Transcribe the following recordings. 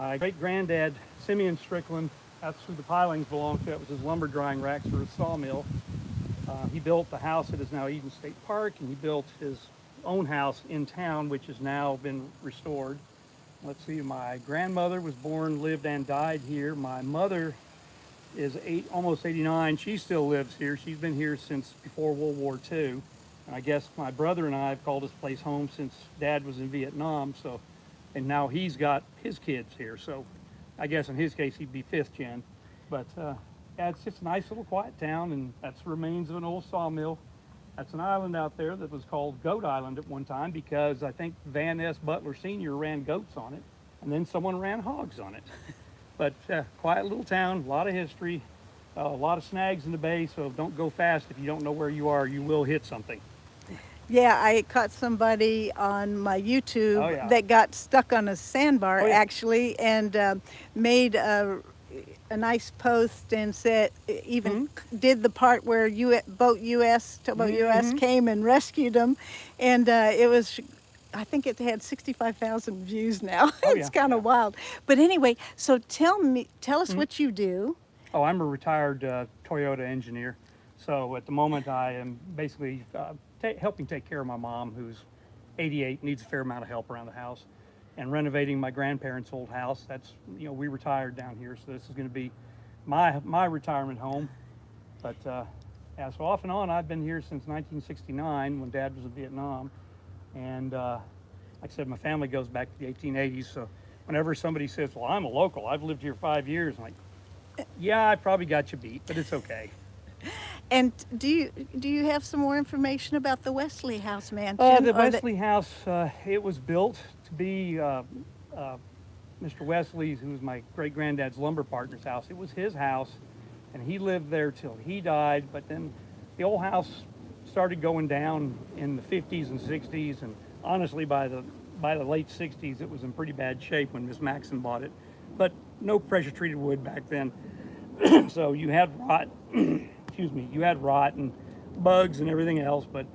My great-granddad, Simeon Strickland, that's who the pilings belong to. It was his lumber drying racks for his sawmill. He built the house that is now Eden State Park, and he built his own house in town, which has now been restored. Let's see, my grandmother was born, lived, and died here. My mother is almost 89. She still lives here. She's been here since before World War II. And I guess my brother and I have called this place home since Dad was in Vietnam. And now he's got his kids here. So I guess in his case, he'd be fifth gen. But yeah, it's just a nice little quiet town, and that's the remains of an old sawmill. That's an island out there that was called Goat Island at one time because I think Van S. Butler Sr. ran goats on it, and then someone ran hogs on it. But quiet little town, a lot of history, a lot of snags in the bay, so don't go fast. If you don't know where you are, you will hit something. Yeah, I caught somebody on my YouTube that got stuck on a sandbar actually, and made a nice post and said, even did the part where Towboat US came and rescued them, and it was, I think it had 65,000 views now. It's kind of wild. But anyway, so tell us what you do. Oh, I'm a retired Toyota engineer. So at the moment I am basically helping take care of my mom, who's 88, needs a fair amount of help around the house, and renovating my grandparents' old house. That's, we retired down here, so this is going to be my retirement home. But yeah, so off and on, I've been here since 1969 when Dad was in Vietnam. And like I said, my family goes back to the 1880s. So whenever somebody says, well, I'm a local, I've lived here 5 years, I'm like, yeah, I probably got you beat, but it's okay. And do you have some more information about the Westley House mansion? The Westley House, it was built to be Mr. Wesley's, who was my great-granddad's lumber partner's house. It was his house, and he lived there till he died. But then the old house started going down in the 50s and 60s, and honestly, by the late 60s, it was in pretty bad shape when Miss Maxon bought it. But no pressure-treated wood back then, so you had rot. Excuse me, you had rot and bugs and everything else, but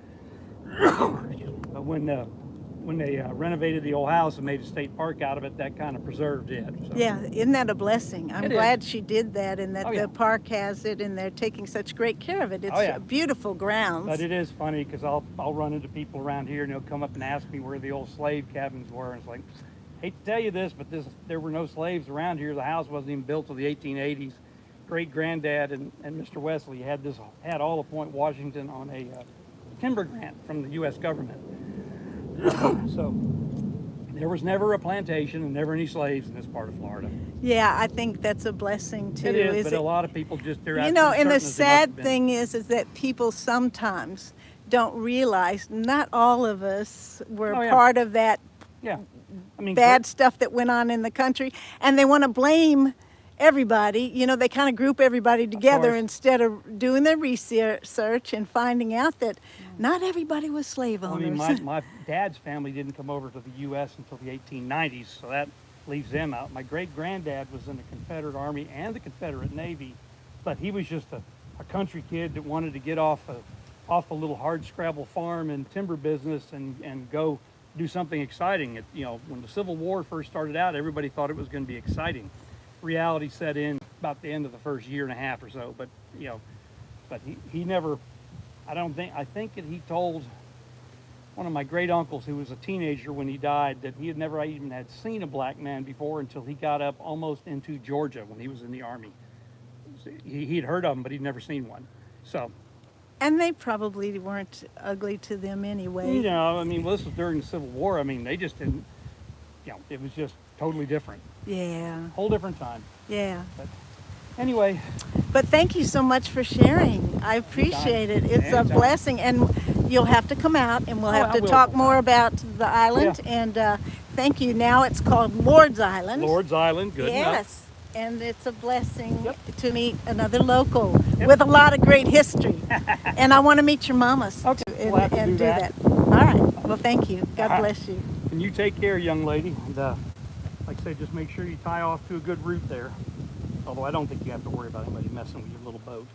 when they renovated the old house and made a state park out of it, that kind of preserved it. So. Yeah, isn't that a blessing? I'm glad she did that, and that the park has it, and they're taking such great care of it. It's beautiful grounds. But it is funny because I'll run into people around here and they'll come up and ask me where the old slave cabins were, and it's like, hate to tell you this, but there were no slaves around here. The house wasn't even built till the 1880s. Great-granddad and Mr. Wesley had all of Point Washington on a timber grant from the U.S. government. So there was never a plantation and never any slaves in this part of Florida. Yeah, I think that's a blessing too. It is, but a lot of people they're and the sad thing is that people sometimes don't realize not all of us were part of that bad stuff that went on in the country, and they want to blame everybody. They kind of group everybody together instead of doing their research and finding out that not everybody was slave owners. I mean, my dad's family didn't come over to the U.S. until the 1890s, so that leaves them out. My great-granddad was in the Confederate Army and the Confederate Navy, but he was just a country kid that wanted to get off a little hard-scrabble farm and timber business and go do something exciting. When the Civil War first started out, everybody thought it was going to be exciting. Reality set in about the end of the first year and a half or so, but he never, I think that he told one of my great uncles who was a teenager when he died that he had never even had seen a black man before until he got up almost into Georgia when he was in the Army. He'd heard of them, but he'd never seen one. So. And they probably weren't ugly to them anyway. I mean, this was during the Civil War. I mean, they just didn't, it was just totally different. Yeah. Whole different time. Yeah. But anyway. But thank you so much for sharing. I appreciate it. It's a blessing, and you'll have to come out, and we'll have to talk more about the island. Yeah. And thank you. Now it's called Lord's Island. Lord's Island. Good enough. Yes. And it's a blessing to meet another local with a lot of great histoy. And I want to meet your mamas and do that. All right. Well, thank you. God bless you. And you take care, young lady. And like I say, just make sure you tie off to a good route there. Although I don't think you have to worry about anybody messing with your little boat.